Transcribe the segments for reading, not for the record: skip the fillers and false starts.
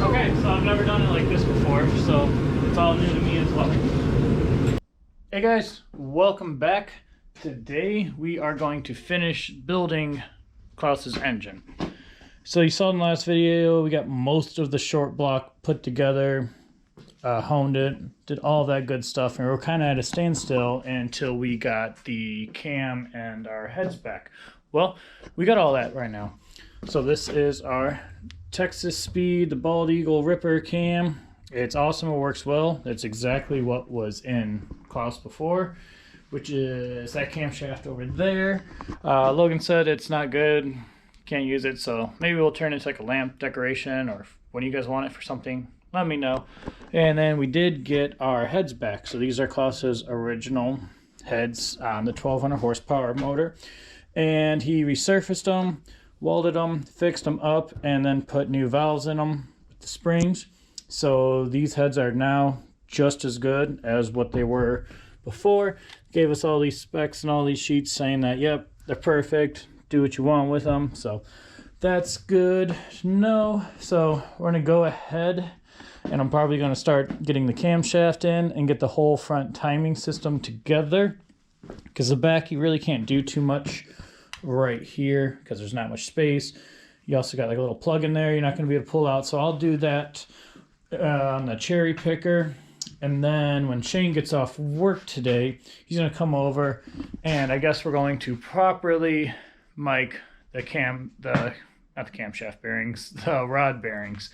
Okay, so I've never done it like this before, so it's all new to me as well. Hey guys, welcome back. Today we are going to finish building Klaus's engine. So you saw in the last video, we got most of the short block put together, honed it, did all that good stuff, and we were kind of at a standstill until we got the cam and our heads back. Well, we got all that right now. So this is our Texas Speed, the Bald Eagle Ripper cam. It's awesome, it works well. It's exactly what was in Klaus before, which is that camshaft over there. Logan said it's not good, can't use it, so maybe we'll turn it into like a lamp decoration, or when you guys want it for something, let me know. And then we did get our heads back. So these are Klaus's original heads on the 1200 horsepower motor, and he resurfaced them, welded them, fixed them up, and then put new valves in them with the springs. So these heads are now just as good as what they were before. Gave us all these specs and all these sheets saying that, yep, they're perfect, do what you want with them. So that's good to know. So we're gonna go ahead, and I'm probably gonna start getting the camshaft in and get the whole front timing system together, because the back you really can't do too much right here because there's not much space. You also got like a little plug in there you're not going to be able to pull out, so I'll do that on the cherry picker. And then when Shane gets off work today, he's going to come over, and I guess we're going to properly mic the not the camshaft bearings, the rod bearings.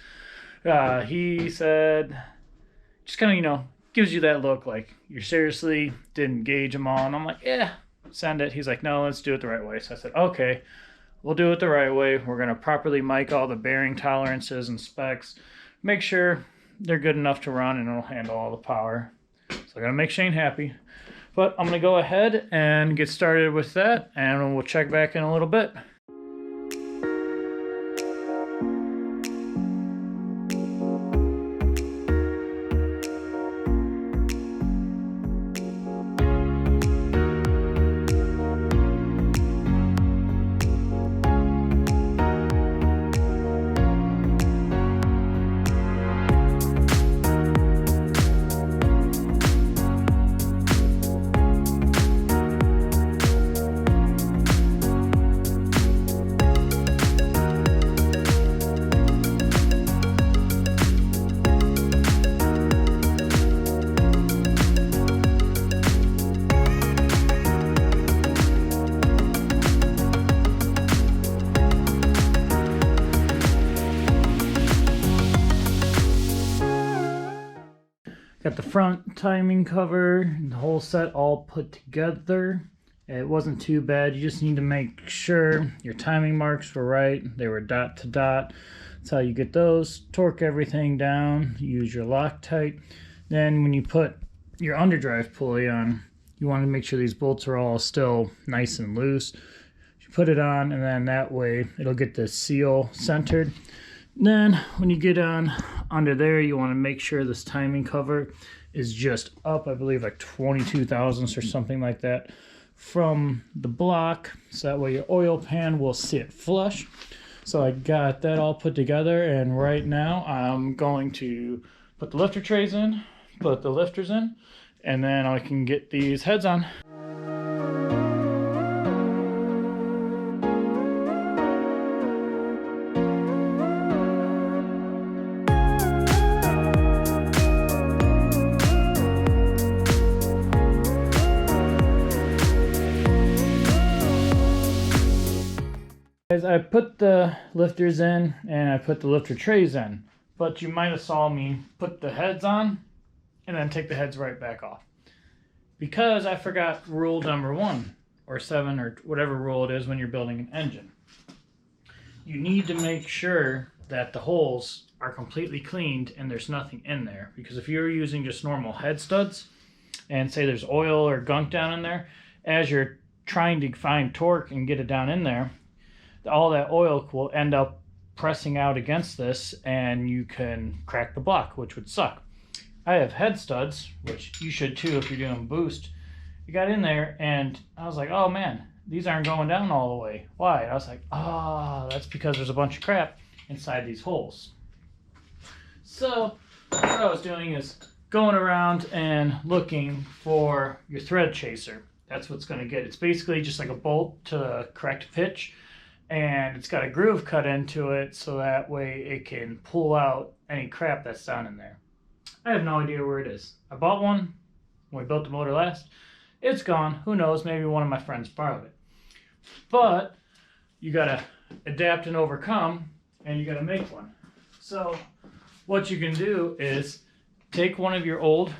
He said just kind of, you know, gives you that look like you seriously didn't gauge them all, and I'm like, yeah, send it. He's like, no, let's do it the right way. So I said, okay, we'll do it the right way. We're going to properly mic all the bearing tolerances and specs, make sure they're good enough to run and it'll handle all the power. So I'm going to make Shane happy. But I'm going to go ahead and get started with that, and we'll check back in a little bit. Got the front timing cover and the whole set all put together. It wasn't too bad. You just need to make sure your timing marks were right. They were dot to dot. That's how you get those. Torque everything down. Use your Loctite. Then when you put your underdrive pulley on, you want to make sure these bolts are all still nice and loose. You put it on, and then that way it'll get the seal centered. Then when you get on under there, you want to make sure this timing cover is just up, I believe like 22 thousandths or something like that from the block, so that way your oil pan will sit flush. So I got that all put together, and right now I'm going to put the lifter trays in, put the lifters in, and then I can get these heads on. I put the lifters in and I put the lifter trays in, but you might have saw me put the heads on and then take the heads right back off, because I forgot rule number 1 or 7 or whatever rule it is when you're building an engine. You need to make sure that the holes are completely cleaned and there's nothing in there, because if you're using just normal head studs and say there's oil or gunk down in there, as you're trying to find torque and get it down in there, all that oil will end up pressing out against this, and you can crack the block, which would suck. I have head studs, which you should too if you're doing boost. You got in there, and I was like, oh man, these aren't going down all the way. Why? I was like, oh, that's because there's a bunch of crap inside these holes. So what I was doing is going around and looking for your thread chaser. That's what's going to get. It's basically just like a bolt to the correct pitch, and it's got a groove cut into it so that way it can pull out any crap that's down in there. I have no idea where it is. I bought one when we built the motor last. It's gone. Who knows? Maybe one of my friends borrowed it. But you got to adapt and overcome, and you got to make one. So what you can do is take one of your old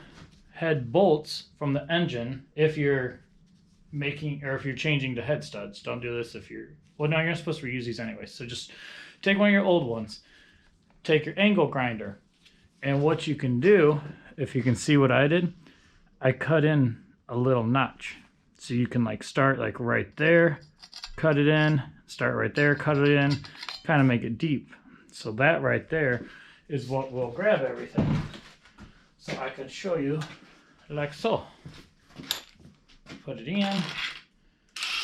head bolts from the engine if you're making, or if you're changing the head studs. Don't do this if you're, well, no, you're not supposed to reuse these anyway. So just take one of your old ones, take your angle grinder, and what you can do, if you can see what I did, I cut in a little notch. So you can like start like right there, cut it in, start right there, cut it in, kind of make it deep. So that right there is what will grab everything. So I could show you like so. Put it in,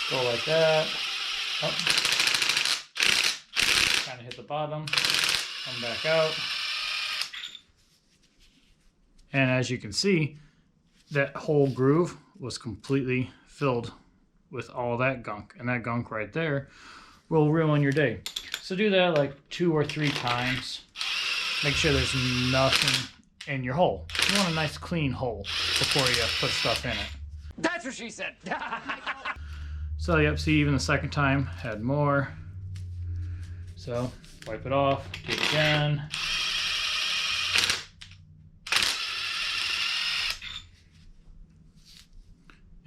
go like that, up, kind of hit the bottom, come back out. And as you can see, that whole groove was completely filled with all that gunk, and that gunk right there will ruin your day. So do that like 2 or 3 times. Make sure there's nothing in your hole. You want a nice clean hole before you put stuff in it. That's what she said. So yep, see, even the second time had more. So wipe it off, do it again.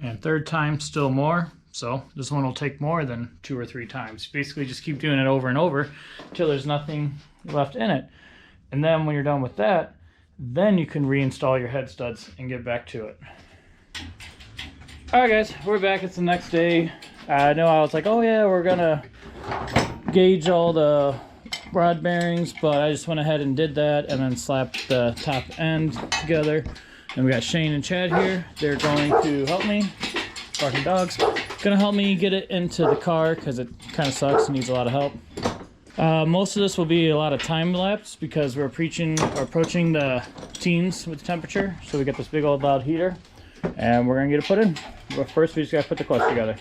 And third time, still more. So this one will take more than 2 or 3 times. Basically just keep doing it over and over until there's nothing left in it. And then when you're done with that, then you can reinstall your head studs and get back to it. All right, guys, we're back. It's the next day. I know I was like, oh yeah, we're gonna gauge all the rod bearings, but I just went ahead and did that and then slapped the top end together. And we got Shane and Chad here. They're going to help me, barking dogs, gonna help me get it into the car because it kind of sucks and needs a lot of help. Most of this will be a lot of time lapse because we're approaching the teens with the temperature. So we got this big old loud heater and we're gonna get it put in. But first we just gotta put the clutch together.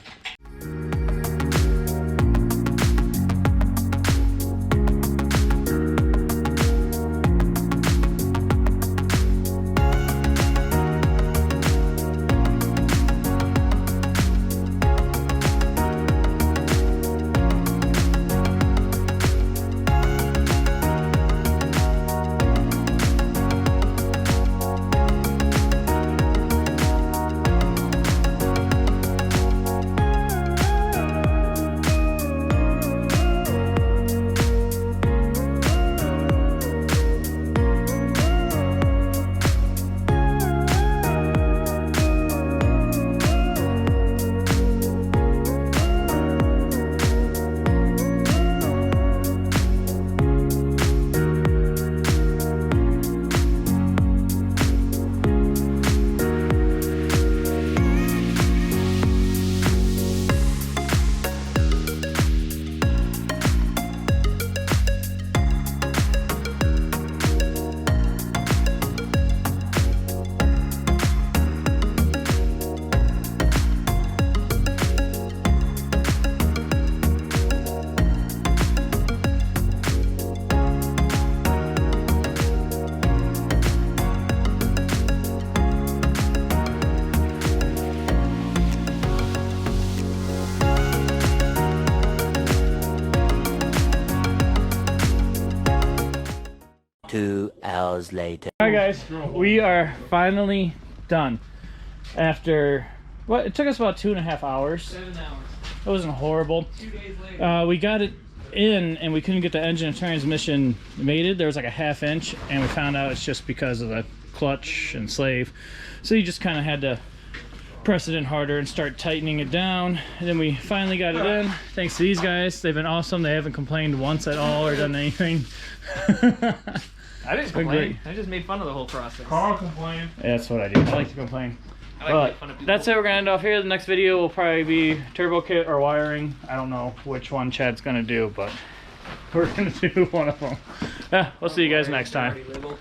hours later. Alright guys, we are finally done. After, what, it took us about 2.5 hours. 7 hours. It wasn't horrible. 2 days later. We got it in and we couldn't get the engine and transmission mated. There was like a 1/2 inch and we found out it's just because of the clutch and slave. So you just kind of had to press it in harder and start tightening it down. And then we finally got it in. Thanks to these guys. They've been awesome. They haven't complained once at all or done anything. I didn't complain. I just made fun of the whole process. Carl complained. Yeah, that's what I do. I like to complain. I like to make fun of people. That's it. We're going to end off here. The next video will probably be turbo kit or wiring. I don't know which one Chad's going to do, but we're going to do one of them. Yeah, we'll see you guys next time.